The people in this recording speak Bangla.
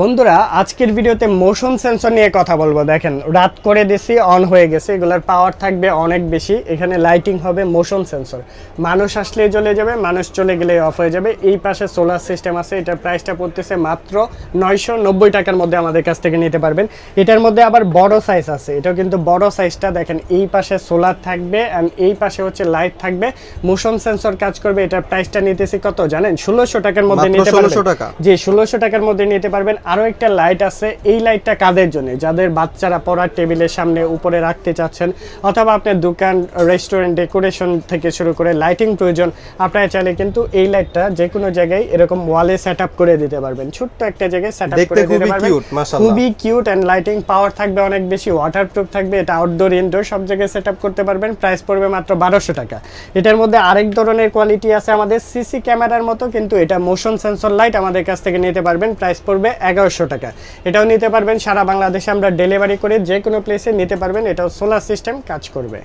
বন্ধুরা আজকের ভিডিওতে মোশন সেন্সর নিয়ে কথা বলবো। দেখেন রাত করে দিছি, অন হয়ে গেছে, এগুলোর পাওয়ার থাকবে অনেক বেশি। এখানে লাইটিং হবে মোশন সেন্সর, মানুষ আসলে জ্বলে যাবে, মানুষ চলে গেলে অফ হয়ে যাবে। এই পাশে সোলার সিস্টেম আছে। এটার প্রাইসটা পড়তেছে মাত্র 990 টাকার মধ্যে আমাদের কাছ থেকে নিতে পারবেন। এটার মধ্যে আবার বড় সাইজ আছে, এটাও কিন্তু বড় সাইজটা। দেখেন এই পাশে সোলার থাকবে অ্যান্ড এই পাশে হচ্ছে লাইট থাকবে, মোশন সেন্সর কাজ করবে। এটার প্রাইসটা নিতেছি কত জানেন? 1600 টাকার মধ্যে নিতে পারবেন। জি 1600 টাকার মধ্যে নিতে পারবেন। আরো একটা লাইট আছে, এই লাইটটা কাদের জন্য? যাদের বাচ্চারা পড়ার টেবিলের সামনে উপরে রাখতে চাচ্ছেন, অথবা আপনার দোকান রেস্টুরেন্ট ডেকোরেশন থেকে শুরু করে লাইটিং প্রয়োজন, আপনারা চাইলে কিন্তু এই লাইটটা যে কোনো জায়গায় এরকম ওয়ালে সেটআপ করে দিতে পারবেন। ছোট্ট একটা জায়গায় সেটআপ করে দিতে পারবেন। খুবই কিউট এন্ড লাইটিং পাওয়ার থাকবে অনেক বেশি, ওয়াটারপ্রুফ থাকবে। এটা আউটডোর ইনডোর সব জায়গায় সেটআপ করতে পারবেন। প্রাইস পড়বে মাত্র 1200 টাকা। এটার মধ্যে আরেক ধরনের কোয়ালিটি আছে আমাদের সিসি ক্যামেরার মতো, কিন্তু এটা মোশন সেন্সর লাইট আমাদের কাছ থেকে নিতে পারবেন। প্রাইস পড়বে 1100 টাকা। এটাও নিতে পারবেন। সারা বাংলাদেশে আমরা ডেলিভারি করে যে কোনো প্লেসে নিতে পারবেন। এটাও সোলার সিস্টেম কাজ করবে।